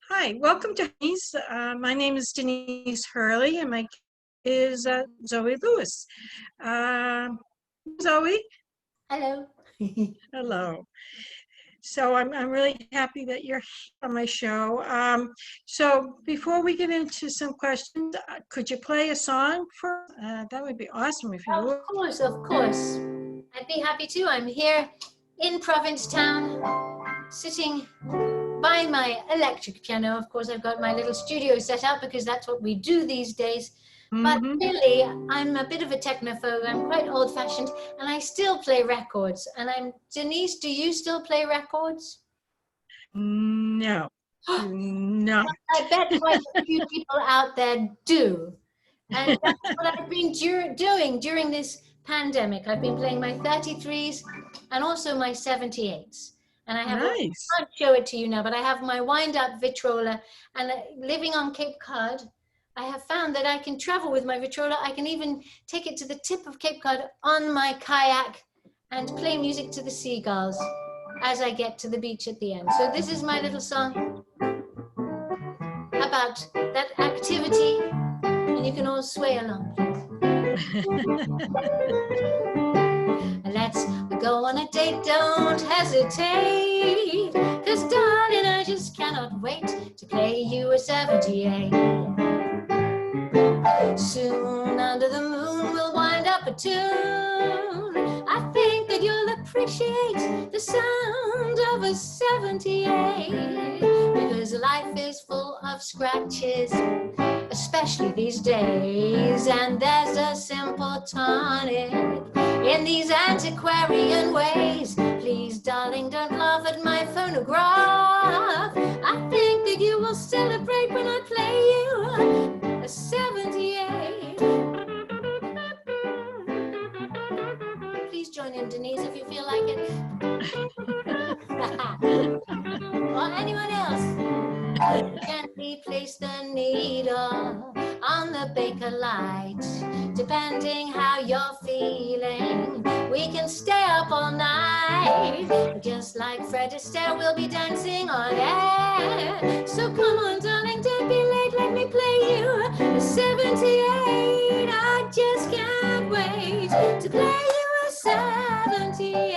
Hi, welcome to Harmonies. My name is Denise Hurley, and my guest is Zoe Lewis. Um Zoe, Hello. hello. So I'm really happy that you're here on my show. So before we get into some questions, could you play a song for? That would be awesome if you Of would. course, of course. I'd be happy to. I'm here in Provincetown, sitting by my electric piano. Of course, I've got my little studio set up because that's what we do these days. But Mm-hmm. really, I'm a bit of a technophobe. I'm quite old-fashioned, and I still play records. And Denise, do you still play records? No, do not. I bet quite a few people out there do. And that's what I've been doing during this pandemic. I've been playing my 33s and also my 78s. And I have, I Nice. can't show it to you now, but I have my wind up Vitrola. And living on Cape Cod, I have found that I can travel with my Vitrola. I can even take it to the tip of Cape Cod on my kayak and play music to the seagulls as I get to the beach at the end. So this is my little song about that activity, and you can all sway along, please. Let's go on a date, don't hesitate, 'cause darling, I just cannot wait to play you a 78. Soon under the moon we'll wind up a tune. I think that you'll appreciate the sound of a 78, because life is full of scratches, especially these days, and there's a simple tonic in these antiquarian ways. Please, darling, don't laugh at my phonograph. I think that you will celebrate when I play you a 78. Please join in, Denise, if you feel like it. Or anyone else. Gently place the needle on the baker light. Depending how you're feeling, we can stay up all night. Just like Fred Astaire, we'll be dancing on air. So come on, darling, don't be late. Let me play you a 78. I just can't wait to play you a 78.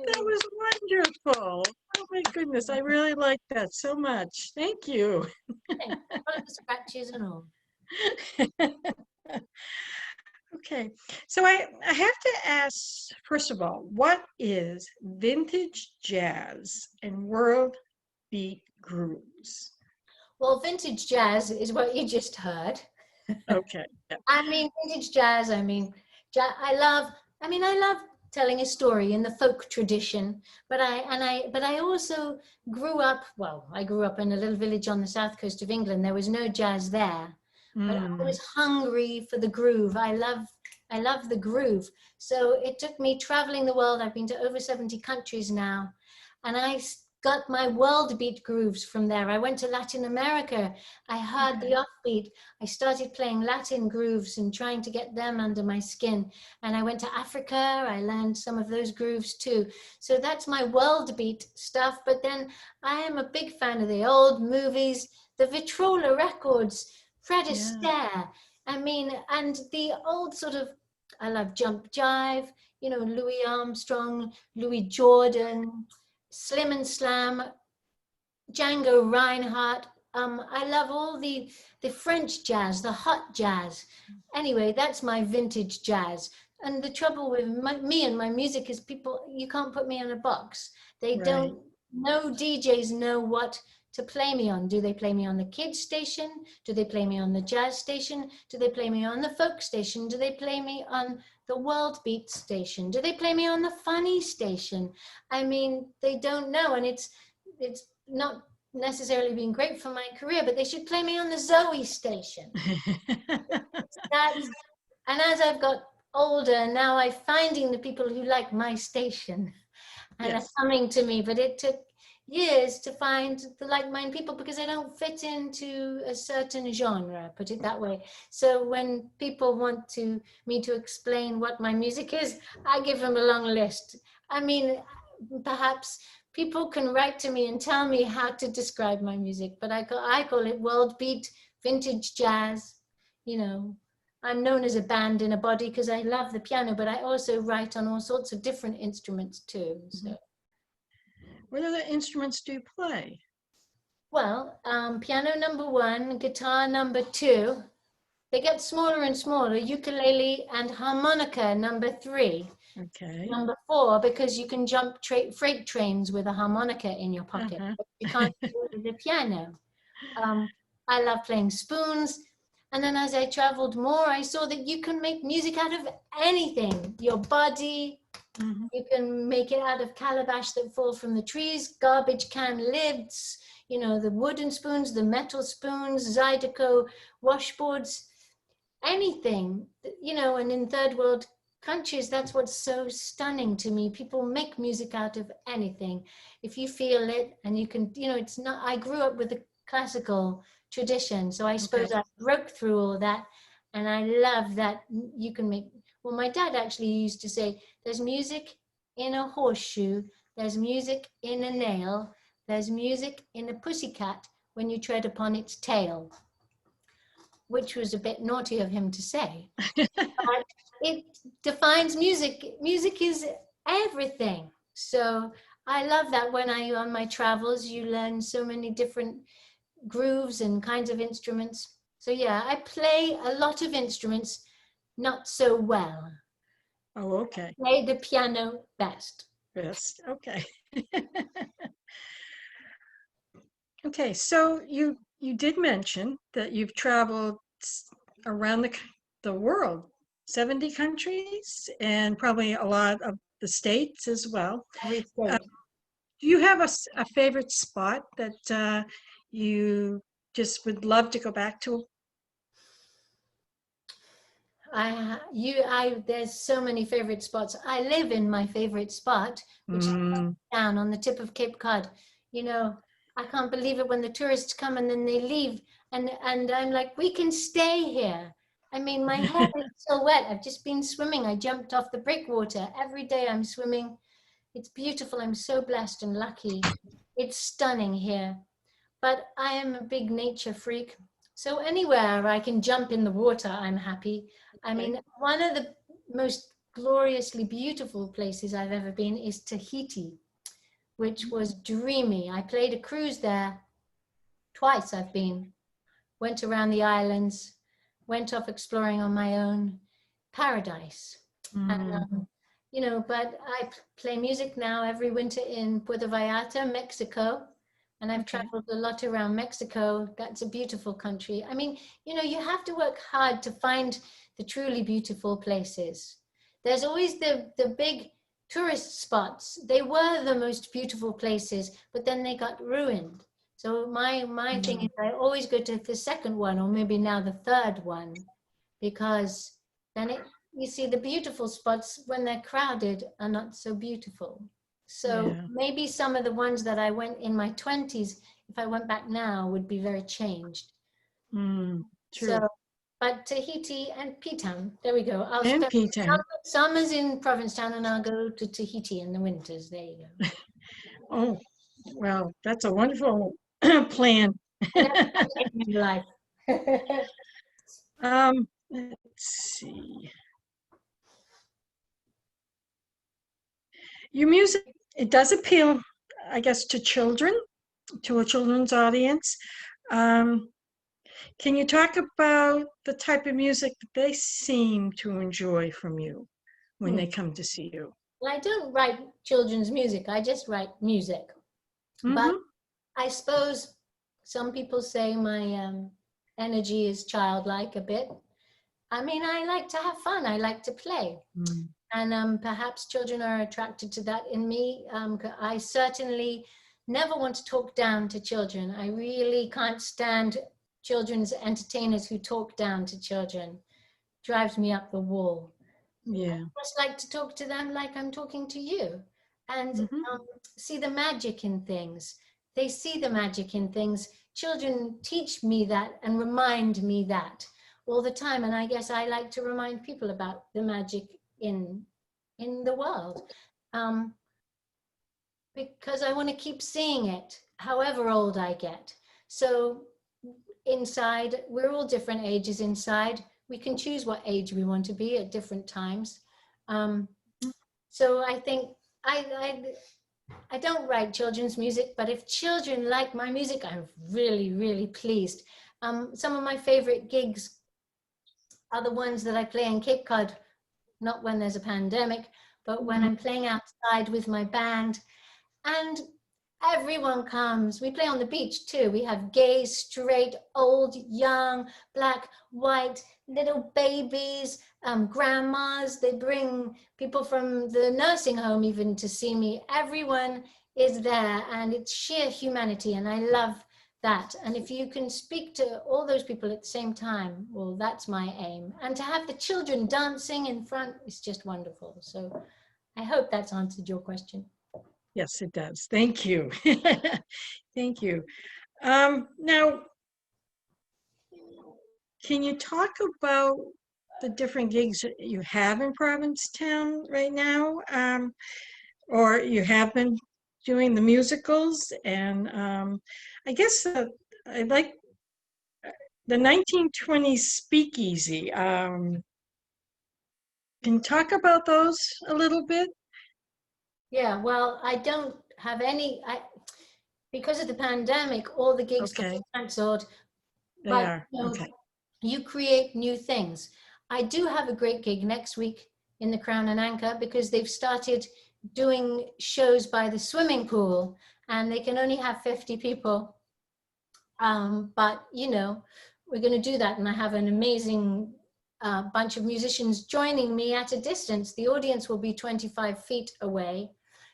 That was wonderful. Oh my goodness, I really like that so much. Thank you. All of the scratches and all. Okay, so I have to ask, first of all, what is vintage jazz and world beat grooves? Well, vintage jazz is what you just heard. Okay, yeah, I mean, vintage jazz, I love telling a story in the folk tradition, but I also I grew up in a little village on the south coast of England. There was no jazz there, but I mm, was hungry for the groove. I love the groove. So it took me traveling the world. I've been to over 70 countries now, and got my world beat grooves from there. I went to Latin America. I heard okay, the offbeat. I started playing Latin grooves and trying to get them under my skin. And I went to Africa. I learned some of those grooves too. So that's my world beat stuff. But then I am a big fan of the old movies, the Vitrola records, Fred yeah, Astaire. I mean, and the old sort of, I love Jump Jive, Louis Armstrong, Louis Jordan, Slim and Slam, Django Reinhardt. I love all the French jazz, the hot jazz. Anyway, that's my vintage jazz. And the trouble with me and my music is people, you can't put me in a box. They right. don't, no DJs know what to play me on. Do they play me on the kids station? Do they play me on the jazz station? Do they play me on the folk station? Do they play me on the world beat station? Do they play me on the funny station? I mean, they don't know, and it's not necessarily been great for my career, but they should play me on the Zoe station. That's, and as I've got older, now I'm finding the people who like my station and are Yes, coming to me, but years to find the like-minded people because I don't fit into a certain genre, put it that way. So when people want me to explain what my music is, I give them a long list. I mean, perhaps people can write to me and tell me how to describe my music, but I call it world beat, vintage jazz. You know, I'm known as a band in a body because I love the piano, but I also write on all sorts of different instruments too. So. What other instruments do you play? Well, piano number one, guitar number two. They get smaller and smaller. Ukulele and harmonica number three. Okay. Number four, because you can jump freight trains with a harmonica in your pocket. Uh-huh. But you can't do it with a piano. I love playing spoons. And then as I traveled more, I saw that you can make music out of anything. Your body, Mhm. you can make it out of calabash that fall from the trees, garbage can lids, you know, the wooden spoons, the metal spoons, Zydeco washboards, anything, you know, and in third world countries, that's what's so stunning to me. People make music out of anything. If you feel it and you can, you know, it's not, I grew up with the classical tradition. So I suppose Okay. I broke through all that. And I love that you can make, well, my dad actually used to say, there's music in a horseshoe, there's music in a nail, there's music in a pussycat when you tread upon its tail, which was a bit naughty of him to say. But it defines music. Music is everything. So I love that when on my travels, you learn so many different grooves and kinds of instruments. So yeah, I play a lot of instruments, not so well. Oh, okay. Play the piano best. Yes. Okay. Okay. So you did mention that you've traveled around the world, 70 countries, and probably a lot of the states as well. Every Uh, state. do you have a favorite spot that you just would love to go back to? There's so many favorite spots. I live in my favorite spot, which is Mm, down on the tip of Cape Cod. You know, I can't believe it when the tourists come and then they leave, and I'm like, we can stay here. I mean, my hair is so wet. I've just been swimming. I jumped off the breakwater. Every day I'm swimming. It's beautiful. I'm so blessed and lucky. It's stunning here. But I am a big nature freak. So anywhere I can jump in the water, I'm happy. I okay. mean, one of the most gloriously beautiful places I've ever been is Tahiti, which was dreamy. I played a cruise there twice. I've been, went around the islands, went off exploring on my own. Paradise. And, Mm, you know, but I play music now every winter in Puerto Vallarta, Mexico. And I've okay. traveled a lot around Mexico. That's a beautiful country. I mean, you know, you have to work hard to find the truly beautiful places. There's always the big tourist spots. They were the most beautiful places, but then they got ruined. So my thing Mm, is I always go to the second one, or maybe now the third one, because then you see the beautiful spots when they're crowded are not so beautiful. So yeah. maybe some of the ones that I went in my 20s, if I went back now, would be very changed. Mm, true. So, but Tahiti and P-Town, there we go. I'll And spend P-Town. summers in Provincetown and I'll go to Tahiti in the winters. There you go. Oh, well, that's a wonderful plan. I never had in life. Let's see. Your music, it does appeal, I guess, to children, to a children's audience. Um, can you talk about the type of music that they seem to enjoy from you when Hmm. they come to see you? Well, I don't write children's music. I just write music. But Mm-hmm. I suppose some people say my energy is childlike a bit. I mean, I like to have fun. I like to play. Mm, And perhaps children are attracted to that in me. I certainly never want to talk down to children. I really can't stand children's entertainers who talk down to children. Drives me up the wall. I yeah. just like to talk to them like I'm talking to you. and Mhm. see the magic in things. They see the magic in things. Children teach me that and remind me that all the time. And I guess I like to remind people about the magic in the world, um, because I want to keep seeing it, however old I get. So inside, we're all different ages inside. We can choose what age we want to be at different times. Um, so I think I don't write children's music, but if children like my music, I'm really, really pleased. Some of my favorite gigs are the ones that I play in Cape Cod, not when there's a pandemic, but when Mhm. I'm playing outside with my band. And everyone comes. We play on the beach too. We have gay, straight, old, young, black, white, little babies, grandmas. They bring people from the nursing home even to see me. Everyone is there, and it's sheer humanity, and I love that. And if you can speak to all those people at the same time, well, that's my aim. And to have the children dancing in front is just wonderful. So I hope that's answered your question. Yes, it does. Thank you. Thank you. Now, can you talk about the different gigs that you have in Provincetown right now? Or you have been doing the musicals? And I guess I like the 1920s speakeasy. Can you talk about those a little bit? Yeah, well, I don't have any, because of the pandemic, all the gigs got Okay, canceled, they but are. Okay. you create new things. I do have a great gig next week in the Crown and Anchor because they've started doing shows by the swimming pool and they can only have 50 people. But we're going to do that, and I have an amazing bunch of musicians joining me at a distance. The audience will be 25 feet away,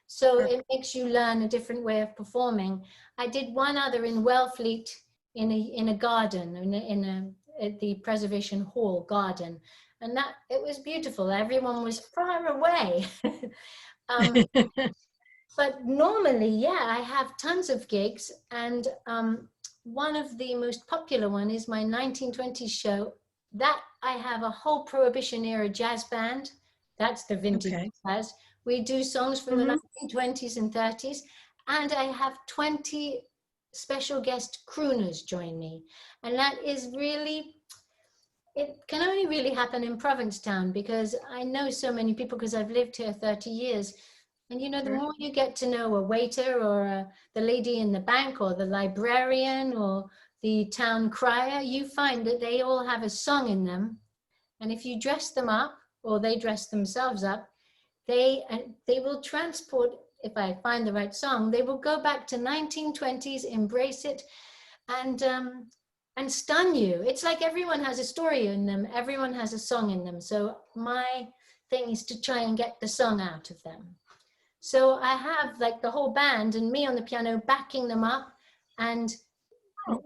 so it makes you learn a different way of performing. I did one other in Wellfleet in a garden, at the Preservation Hall garden, and that it was beautiful. Everyone was far away. um, but normally, yeah, I have tons of gigs, and one of the most popular one is my 1920s show. That I have a whole Prohibition era jazz band. That's the vintage Okay. jazz. We do songs from the Hmm. 1920s and 30s, and I have 20 special guest crooners join me, and that is really. It can only really happen in Provincetown because I know so many people because I've lived here 30 years. And the Sure. more you get to know a waiter or the lady in the bank or the librarian or the town crier, you find that they all have a song in them. And if you dress them up or they dress themselves up, they will transport, if I find the right song, they will go back to 1920s, embrace it, and stun you. It's like everyone has a story in them, everyone has a song in them. So my thing is to try and get the song out of them. So I have like the whole band and me on the piano backing them up, and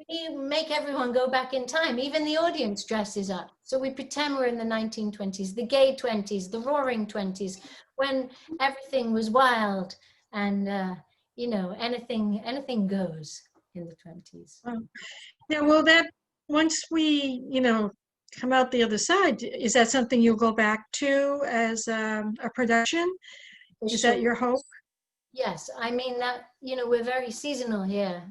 we make everyone go back in time. Even the audience dresses up. So we pretend we're in the 1920s, the gay 20s, the roaring 20s, when everything was wild and, anything goes in the 20s. Yeah, well, that once we, come out the other side, is that something you'll go back to as a production? For Is that sure. your hope? Yes, I mean that, we're very seasonal here.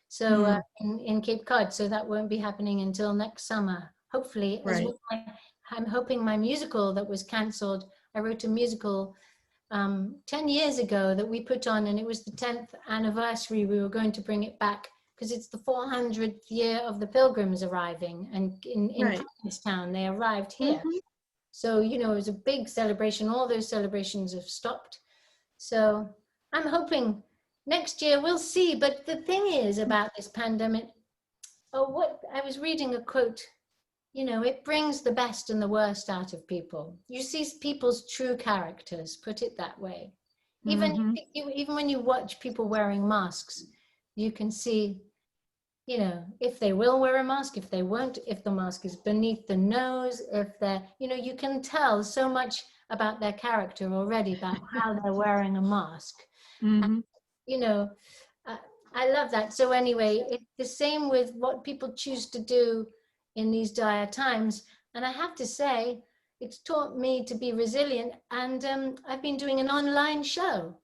So Mm, in Cape Cod, so that won't be happening until next summer. Hopefully, as right. well, I'm hoping my musical that was cancelled. I wrote a musical 10 years ago that we put on, and it was the 10th anniversary. We were going to bring it back because it's the 400th year of the Pilgrims arriving, and in Right. Provincetown, they arrived here. Hmm. So, it was a big celebration. All those celebrations have stopped. So I'm hoping next year we'll see. But the thing is about this pandemic, what I was reading a quote, it brings the best and the worst out of people. You see people's true characters, put it that way. Even Hmm. even when you watch people wearing masks, you can see, if they will wear a mask, if they won't, if the mask is beneath the nose, if they're, you can tell so much about their character already, about how they're wearing a mask. Mm-hmm. You know, uh, I love that. So anyway, it's the same with what people choose to do in these dire times. And I have to say, it's taught me to be resilient. And I've been doing an online show,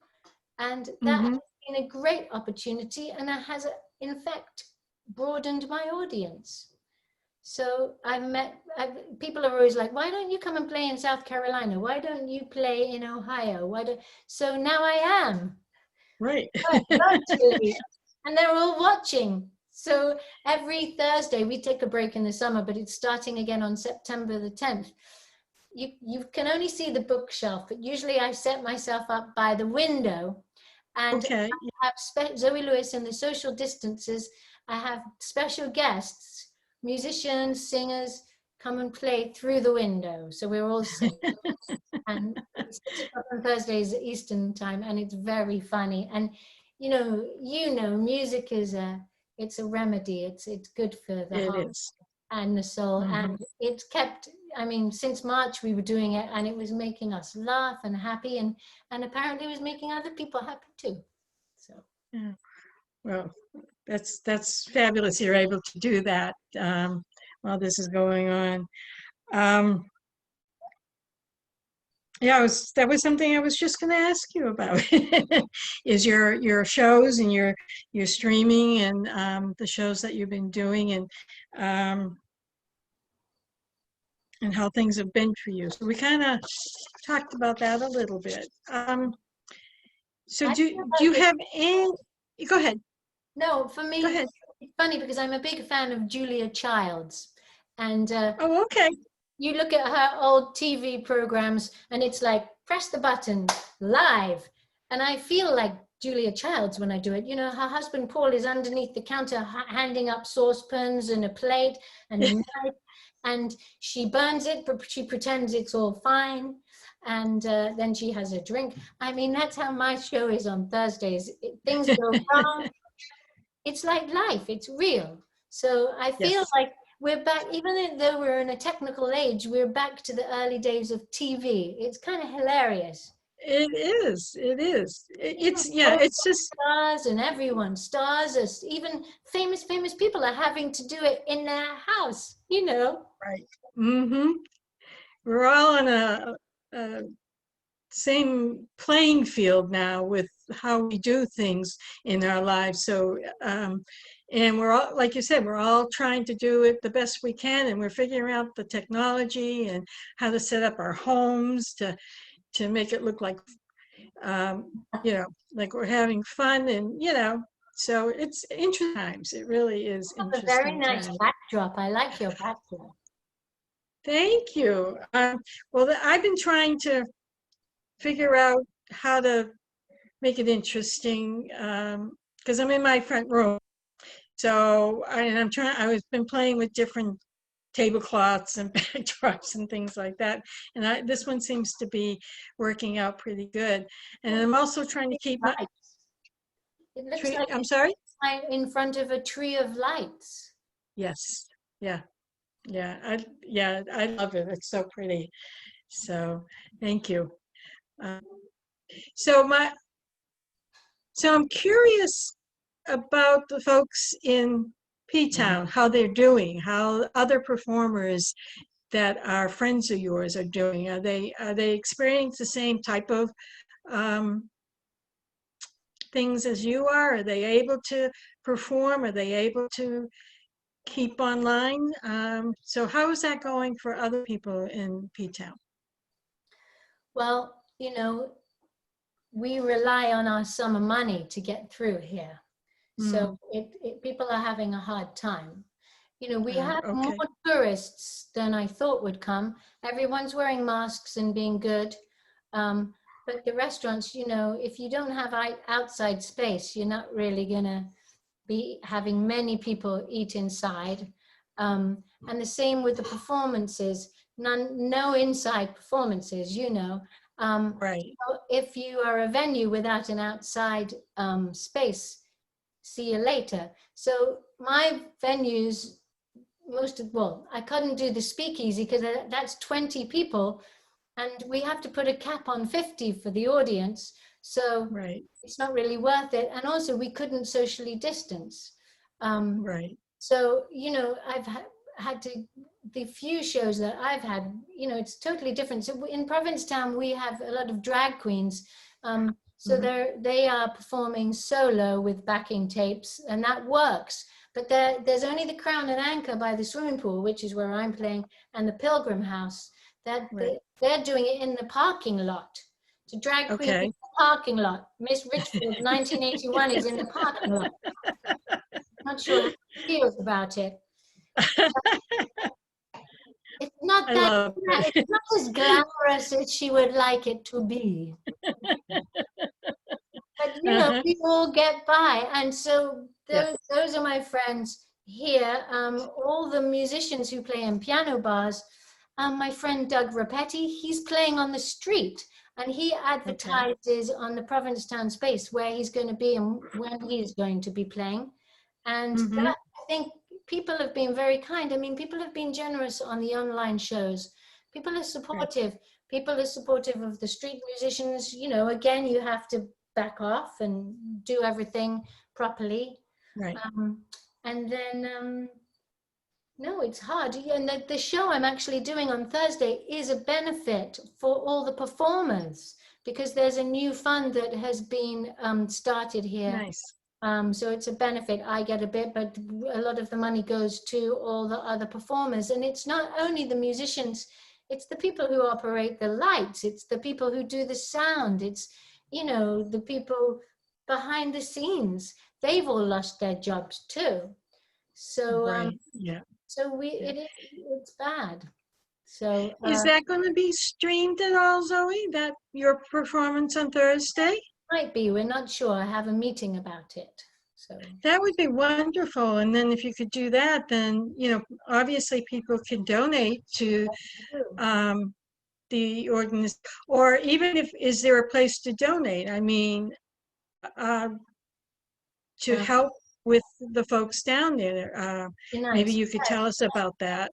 and that has Mm-hmm. been a great opportunity, and it has, in fact, broadened my audience. So people are always like, why don't you come and play in South Carolina? Why don't you play in Ohio? So now I am Right. virtually, and they're all watching. So every Thursday, we take a break in the summer, but it's starting again on September the 10th. You can only see the bookshelf, but usually I set myself up by the window, and Okay. I have Zoe Lewis and the social distances. I have special guests, musicians, singers, come and play through the window. So we're all sitting, and it's 6 o'clock on Thursdays Eastern time, and it's very funny. And music it's a remedy. It's good for the It heart is. and the soul, Mm-hmm. and it's kept. I mean, since March we were doing it, and it was making us laugh and happy, and apparently it was making other people happy too. So Yeah. Well, that's fabulous. You're able to do that while this is going on. Um, yeah, that was something I was just going to ask you about. Is your shows and your streaming and the shows that you've been doing um, and how things have been for you. So we kind of talked about that a little bit. So I do feel do you like have any? Go ahead. no, for Go me, ahead. it's funny because I'm a big fan of Julia Childs, and Oh, okay. you look at her old TV programs, and it's like press the button live, and I feel like Julia Childs when I do it. Her husband Paul is underneath the counter handing up saucepans and a plate and a knife, and she burns it, but she pretends it's all fine, and then she has a drink. I mean, that's how my show is on Thursdays. Things go wrong. It's like life. It's real. So I feel Yes, like we're back, even though we're in a technical age, we're back to the early days of TV. It's kind of hilarious. it is. It is. Even Yeah. Hollywood It's just stars and everyone, stars, even famous people are having to do it in their house. right. Mm-hmm. We're all on a same playing field now with how we do things in our lives. So, and we're all, like you said, we're all trying to do it the best we can, and we're figuring out the technology and how to set up our homes to make it look like, like we're having fun, and so it's interesting times. It really is A very interesting nice times. backdrop. I like your backdrop. Thank you. Well, I've been trying to figure out how to make it interesting because I'm in my front room. So I was been playing with different tablecloths and backdrops and things like that. And this one seems to be working out pretty good. And I'm also trying to keep my Lights. It looks tree. like I'm it's sorry? in front of a tree of lights. Yes. Yeah. I love it. It's so pretty. So thank you. Uh, so my so I'm curious about the folks in P-Town, how they're doing, how other performers that are friends of yours are doing. Are they experiencing the same type of um, things as you are? Are they able to perform? Are they able to keep online? So how is that going for other people in P-Town? Well, we rely on our summer money to get through here. So Mm, people are having a hard time. We have more okay. tourists than I thought would come. Everyone's wearing masks and being good. But the restaurants, if you don't have outside space, you're not really going to be having many people eat inside. And the same with the performances, no inside performances. Right. So if you are a venue without an outside space, see you later. So my venues, I couldn't do the speakeasy because that's 20 people, and we have to put a cap on 50 for the audience. So Right. it's not really worth it. And also we couldn't socially distance. Right. So, I've had to, the few shows that I've had, it's totally different. So in Provincetown, we have a lot of drag queens. So they are performing solo with backing tapes, and that works. But there's only the Crown and Anchor by the swimming pool, which is where I'm playing, and the Pilgrim House. Right. They're doing it in the parking lot. To drag queen in Okay. the parking lot. Miss Richfield, 1981, is in the parking lot. Not sure how she feels about it. It's not I that, love it. it's not as glamorous as she would like it to be. But we all get by, and so those are my friends here. All the musicians who play in piano bars. My friend Doug Rapetti, he's playing on the street, and he advertises on the Provincetown space where he's going to be and when he's going to be playing. And that, I think people have been very kind. I mean, people have been generous on the online shows. People are supportive. Right. People are supportive of the street musicians. Again, you have to back off and do everything properly. Right. And then, no, it's hard. And the show I'm actually doing on Thursday is a benefit for all the performers, because there's a new fund that has been started here. Nice. So it's a benefit. I get a bit, but a lot of the money goes to all the other performers. And it's not only the musicians, it's the people who operate the lights. It's the people who do the sound. It's, the people behind the scenes. They've all lost their jobs too. So, right. Yeah. So it's bad. So is that going to be streamed at all, Zoe? That your performance on Thursday? Might be. We're not sure. I have a meeting about it. So that would be wonderful. And then if you could do that, then obviously people can donate to the organization, or even is there a place to donate? I mean, to help with the folks down there. Maybe you could tell us about that.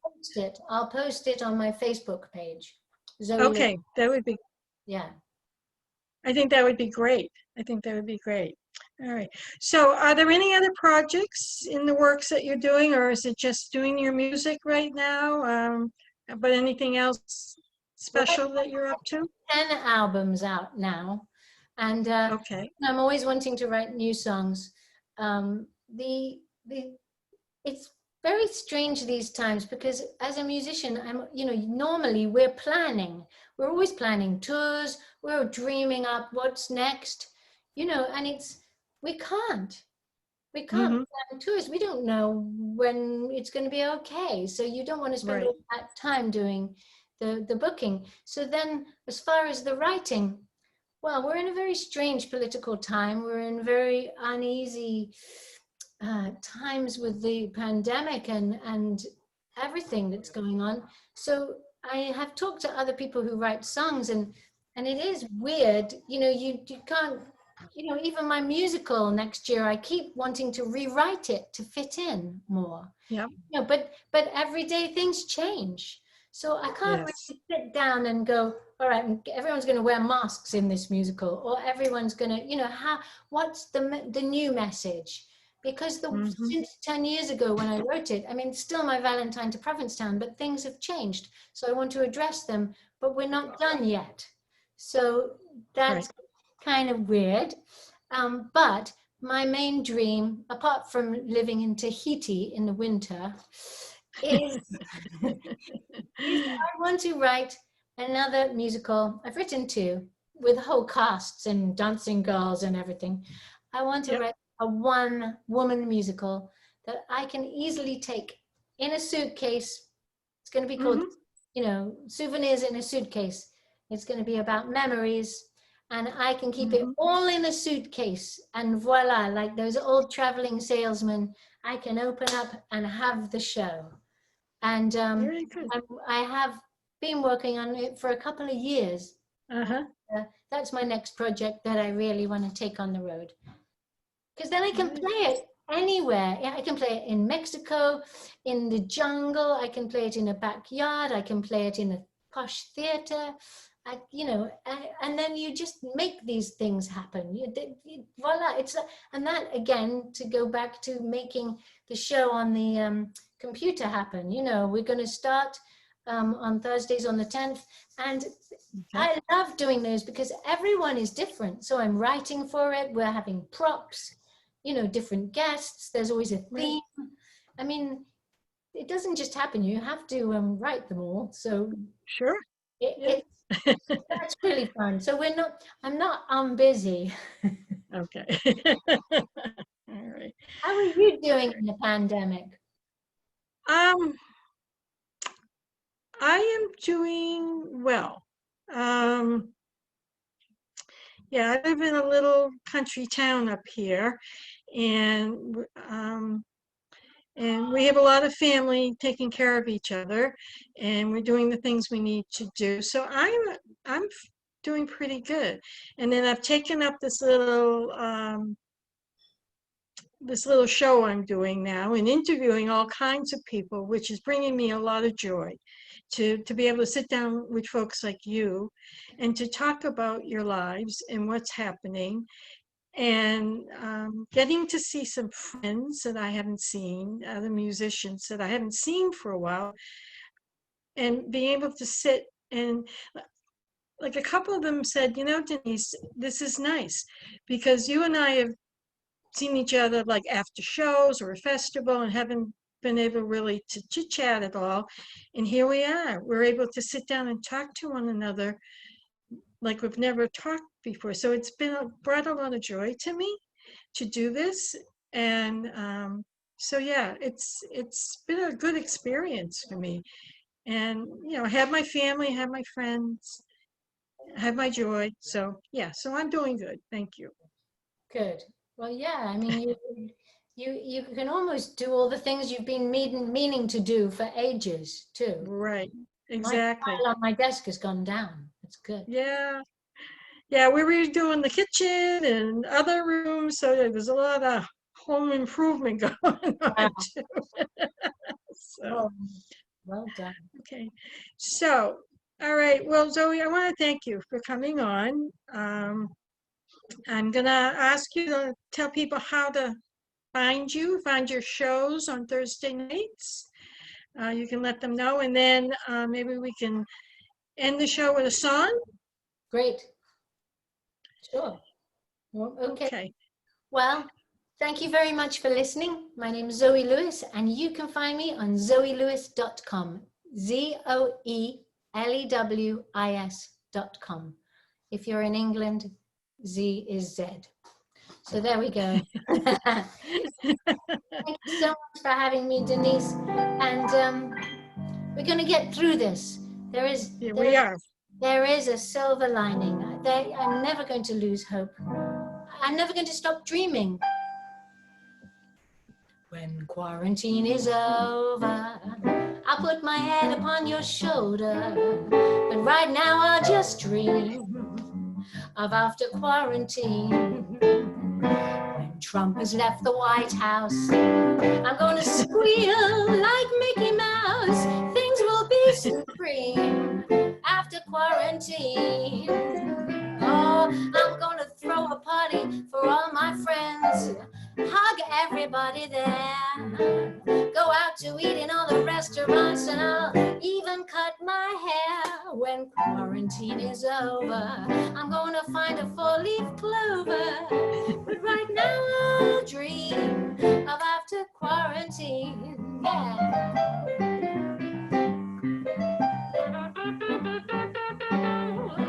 I'll post it on my Facebook page. Zoe Okay, Lewis. that would be. Yeah. I think that would be great. All right. So are there any other projects in the works that you're doing, or is it just doing your music right now? But anything else special that you're up to? 10 albums out now. And okay. I'm always wanting to write new songs. It's very strange these times, because as a musician, normally we're always planning tours, we're dreaming up what's next, and we can't plan tours. We don't know when it's going to be okay. So you don't want to spend all that time doing the booking. So then as far as the writing, well, we're in a very strange political time. We're in very uneasy times with the pandemic and everything that's going on. So I have talked to other people who write songs, and it is weird. You can't, even my musical next year, I keep wanting to rewrite it to fit in more. Yeah. But everyday things change. So I can't really sit down and go, all right, everyone's going to wear masks in this musical, or everyone's going to, what's the new message? Because since 10 years ago when I wrote it, I mean, still my Valentine to Provincetown, but things have changed. So I want to address them, but we're not done yet. So that's kind of weird. But my main dream, apart from living in Tahiti in the winter, is I want to write another musical. I've written 2 with whole casts and dancing girls and everything. I want to write a one-woman musical that I can easily take in a suitcase. It's going to be called, Souvenirs in a Suitcase. It's going to be about memories, and I can keep it all in a suitcase, and voila, like those old traveling salesmen, I can open up and have the show. And very good. I have been working on it for a couple of years. That's my next project that I really want to take on the road. Because then I can play it anywhere. I can play it in Mexico, in the jungle. I can play it in a backyard. I can play it in a posh theater. and then you just make these things happen. Voila, and that again, to go back to making the show on the computer happen. We're going to start on Thursdays on the 10th, and I love doing those because everyone is different. So I'm writing for it. We're having props, different guests. There's always a theme. Right. I mean, it doesn't just happen. You have to write them all. So sure, that's really fun. So I'm busy. Okay. All right. How are you doing in the pandemic? I am doing well. Yeah, I live in a little country town up here, and we have a lot of family taking care of each other, and we're doing the things we need to do. So I'm doing pretty good. And then I've taken up this little show I'm doing now and interviewing all kinds of people, which is bringing me a lot of joy to be able to sit down with folks like you and to talk about your lives and what's happening, and getting to see some friends that I haven't seen, other musicians that I haven't seen for a while, and being able to sit and, like, a couple of them said, Denise, this is nice because you and I have seen each other like after shows or a festival and haven't been able really to chit chat at all. And here we are. We're able to sit down and talk to one another like we've never talked before. So it's brought a lot of joy to me to do this. And so yeah, it's been a good experience for me. And I have my family, have my friends, have my joy. So yeah, so I'm doing good. Thank you. Good. Well, yeah, I mean, you can almost do all the things you've been meaning to do for ages too. Right. Exactly. My file on my desk has gone down. It's good. Yeah. Yeah, we were doing the kitchen and other rooms, so there was a lot of home improvement going on too. So, well done. Okay. So, all right. Well, Zoe, I want to thank you for coming on. I'm going to ask you to tell people how to find your shows on Thursday nights. You can let them know, and then maybe we can end the show with a song. Great. Sure. Well, okay. Well, thank you very much for listening. My name is Zoe Lewis, and you can find me on zoelewis.com. ZOELEWIS.com. If you're in England, Z is Z. So there we go. Thank you so much for having me, Denise. And we're going to get through this. There is a silver lining. I'm never going to lose hope. I'm never going to stop dreaming. When quarantine is over, I'll put my head upon your shoulder. But right now I'll just dream of after quarantine. When Trump has left the White House, I'm gonna squeal like Mickey Mouse. Things will be supreme after quarantine. Oh, I'm gonna throw a party for all my friends, hug everybody there, go out to eat in all the restaurants, and I'll even cut my hair. When quarantine is over, I'm gonna find a four-leaf clover, but right now I'll dream of after quarantine. Yeah.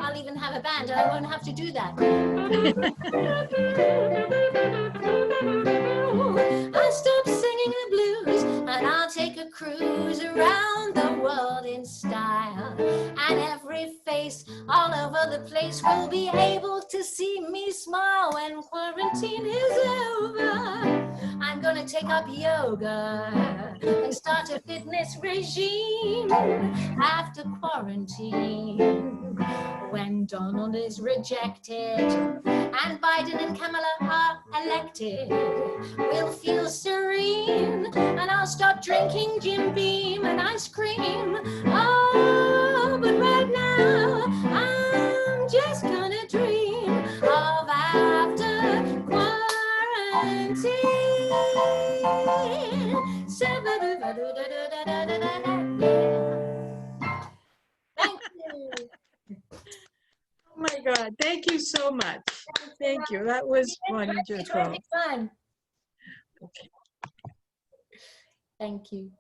I'll even have a band, and I won't have to do that. I'll stop singing the blues, and I'll take a cruise around the world in style. And every face all over the place will be able to see me smile when quarantine is over. I'm gonna take up yoga and start a fitness regime after quarantine. When Donald is rejected and Biden and Kamala are elected, we'll feel serene, and I'll stop drinking Jim Beam and ice cream. Oh, but right now my God, thank you so much. Thank you. That was wonderful. Fun. Thank you.